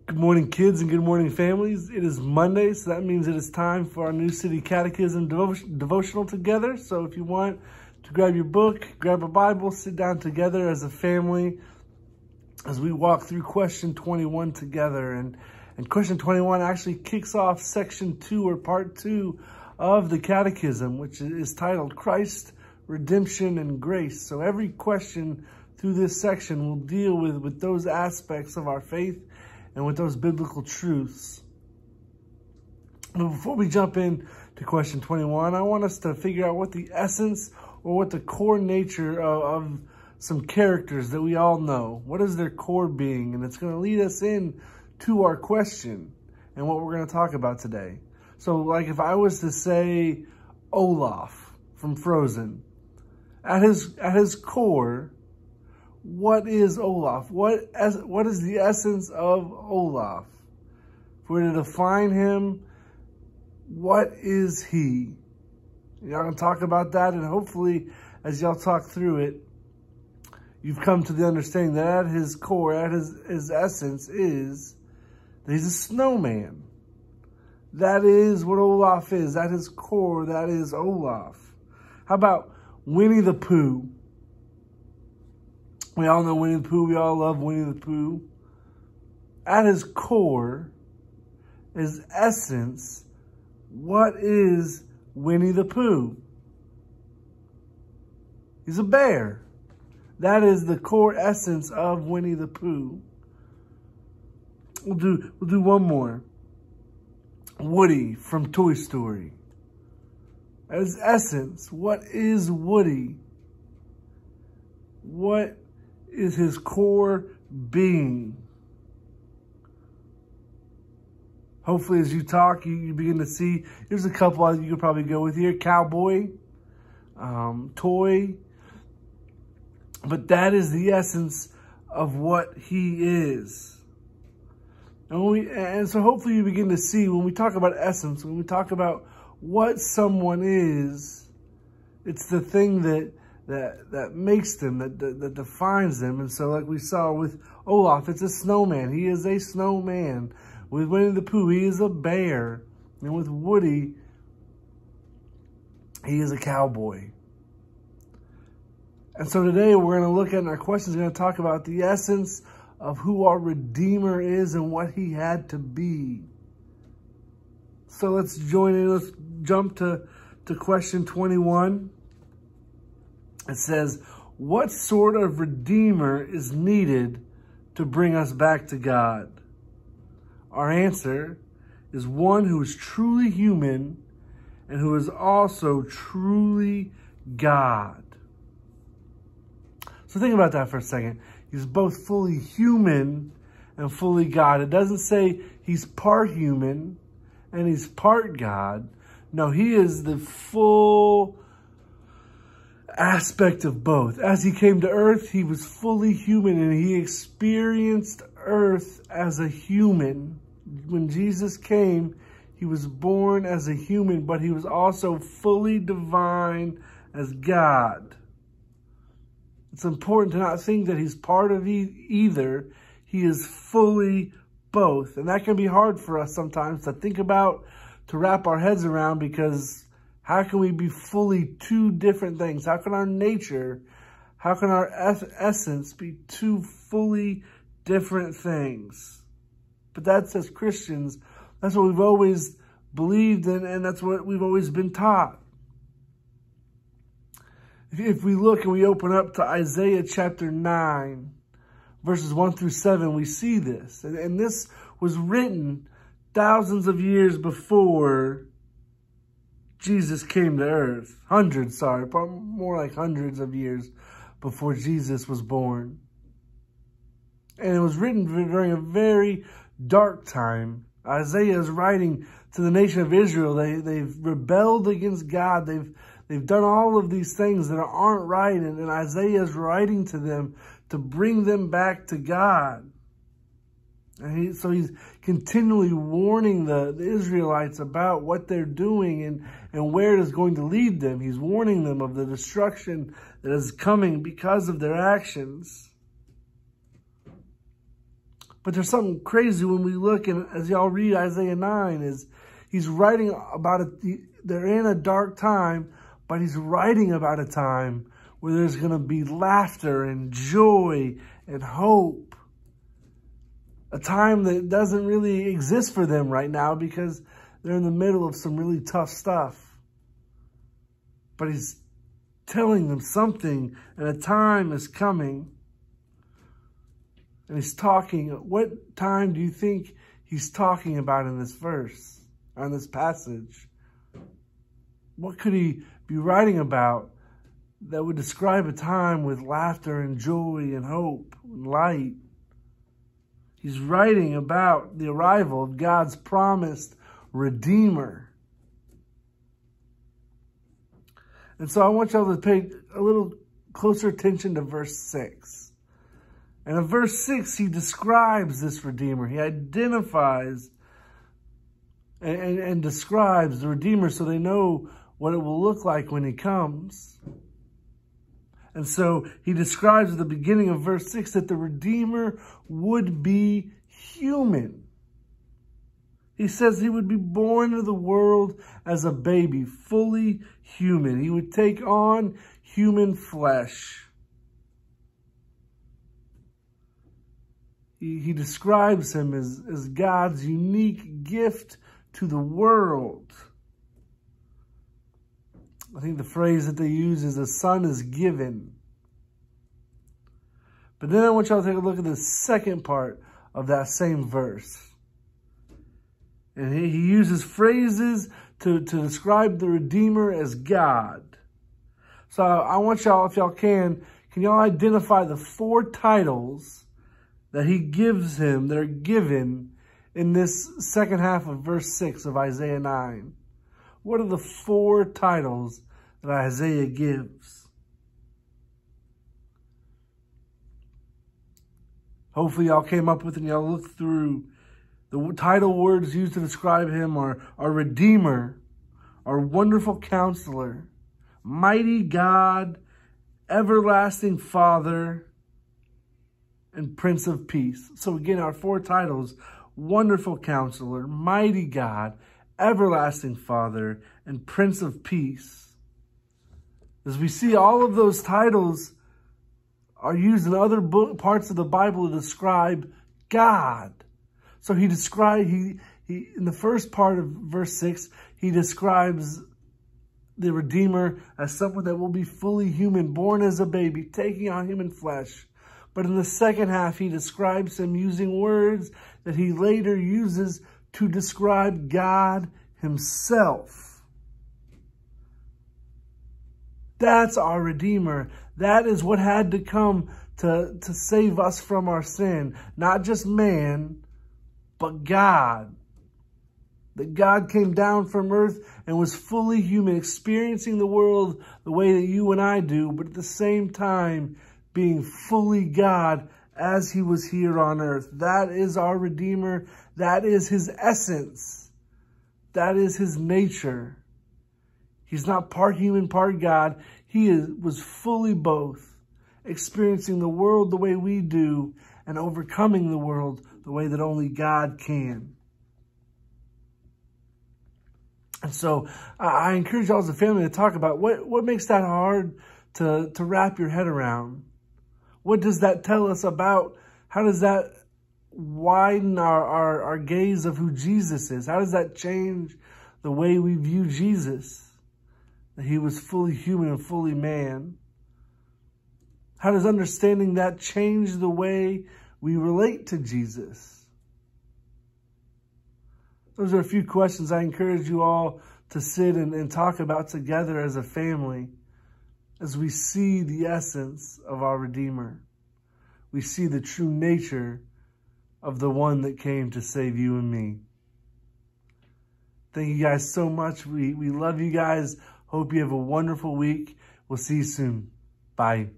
Good morning, kids, and good morning, families. It is Monday, so that means it is time for our new City Catechism devotional together. So if you want to grab your book, grab a Bible, sit down together as a family as we walk through question 21 together. And question 21 actually kicks off section 2 or part 2 of the Catechism, which is titled Christ, Redemption, and Grace. So every question through this section will deal with those aspects of our faith and with those biblical truths. But before we jump in to question 21, I want us to figure out what the essence or what the core nature of some characters that we all know. What is their core being? And it's going to lead us in to our question and what we're going to talk about today. So like if I was to say Olaf from Frozen, at his core, what is Olaf? What is the essence of Olaf? If we're to define him, what is he? Y'all gonna talk about that, and hopefully as y'all talk through it, you've come to the understanding that at his core, at his essence is that he's a snowman. That is what Olaf is. At his core, that is Olaf. How about Winnie the Pooh? We all know Winnie the Pooh. We all love Winnie the Pooh. At his core, his essence, what is Winnie the Pooh? He's a bear. That is the core essence of Winnie the Pooh. We'll do one more. Woody from Toy Story. At his essence, what is Woody? What is his core being? Hopefully as you talk, you begin to see, there's a couple you could probably go with here. Cowboy, toy. But that is the essence of what he is. And so hopefully you begin to see when we talk about essence, when we talk about what someone is, it's the thing that makes them, that defines them. And so like we saw with Olaf, it's a snowman. He is a snowman. With Winnie the Pooh, he is a bear. And with Woody, he is a cowboy. And so today we're going to look at, in our questions, we're going to talk about the essence of who our Redeemer is and what he had to be. So let's join in. Let's jump to question 21. It says, what sort of Redeemer is needed to bring us back to God? Our answer is one who is truly human and who is also truly God. So think about that for a second. He's both fully human and fully God. It doesn't say he's part human and he's part God. No, he is the full aspect of both. As he came to earth, he was fully human and he experienced earth as a human. When Jesus came, he was born as a human, but he was also fully divine as God. It's important to not think that he's part of either. He is fully both. And that can be hard for us sometimes to think about, to wrap our heads around, because how can we be fully two different things? How can our nature, how can our essence be two fully different things? But that's, as Christians, that's what we've always believed in, and that's what we've always been taught. If we look and we open up to Isaiah chapter 9, verses 1 through 7, we see this. And this was written thousands of years before Jesus came to earth. More like hundreds of years before Jesus was born. And it was written during a very dark time. Isaiah is writing to the nation of Israel. They've rebelled against God. They've done all of these things that aren't right. And Isaiah is writing to them to bring them back to God. And so he's continually warning the Israelites about what they're doing and where it is going to lead them. He's warning them of the destruction that is coming because of their actions. But there's something crazy when we look, and as y'all read Isaiah 9, is he's writing about it. They're in a dark time, but he's writing about a time where there's going to be laughter and joy and hope. A time that doesn't really exist for them right now because they're in the middle of some really tough stuff. But he's telling them something, and a time is coming. And he's talking. What time do you think he's talking about in this verse, on this passage? What could he be writing about that would describe a time with laughter and joy and hope and light? He's writing about the arrival of God's promised Redeemer. And so I want y'all to pay a little closer attention to verse 6. And in verse 6, he describes this Redeemer. He identifies and describes the Redeemer so they know what it will look like when he comes. And so he describes at the beginning of verse 6 that the Redeemer would be human. He says he would be born into the world as a baby, fully human. He would take on human flesh. He describes him as God's unique gift to the world. I think the phrase that they use is a son is given. But then I want y'all to take a look at the second part of that same verse. And he uses phrases to describe the Redeemer as God. So I want y'all, if y'all can y'all identify the 4 titles that he gives him, that are given in this second half of verse 6 of Isaiah 9? What are the 4 titles that Isaiah gives? Hopefully y'all came up with it and y'all looked through. The title words used to describe him are Redeemer, our Wonderful Counselor, Mighty God, Everlasting Father, and Prince of Peace. So again, our 4 titles: Wonderful Counselor, Mighty God, Everlasting Father, and Prince of Peace. As we see, all of those titles are used in other parts of the Bible to describe God. So he in the first part of verse 6, he describes the Redeemer as someone that will be fully human, born as a baby, taking on human flesh. But in the second half, he describes him using words that he later uses to describe God himself. That's our Redeemer. That is what had to come to save us from our sin. Not just man, but God. That God came down from earth and was fully human, experiencing the world the way that you and I do, but at the same time being fully God as he was here on earth. That is our Redeemer. That is his essence. That is his nature. He's not part human, part God. He was fully both, experiencing the world the way we do and overcoming the world the way that only God can. And so I encourage y'all as a family to talk about what makes that hard to wrap your head around. What does that tell us about? How does that widen our gaze of who Jesus is? How does that change the way we view Jesus? That he was fully human and fully man. How does understanding that change the way we relate to Jesus? Those are a few questions I encourage you all to sit and talk about together as a family as we see the essence of our Redeemer. We see the true nature of the one that came to save you and me. Thank you guys so much. We love you guys. Hope you have a wonderful week. We'll see you soon. Bye.